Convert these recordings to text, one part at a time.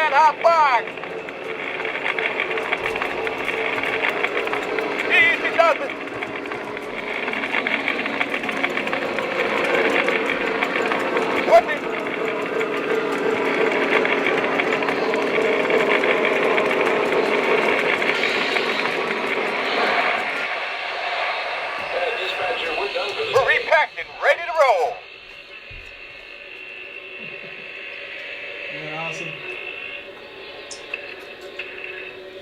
that hot box. Easy does it. What did... We're repacked and ready to roll. Yeah, awesome.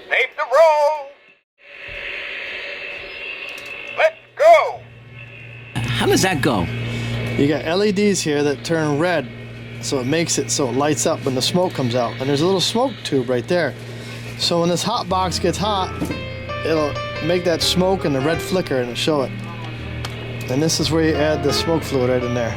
Tape the roll. Let's go. How does that go? You got LEDs here that turn red, so it makes it so it lights up when the smoke comes out. And there's a little smoke tube right there. So when this hot box gets hot, it'll make that smoke and the red flicker and it'll show it. And this is where you add the smoke fluid right in there.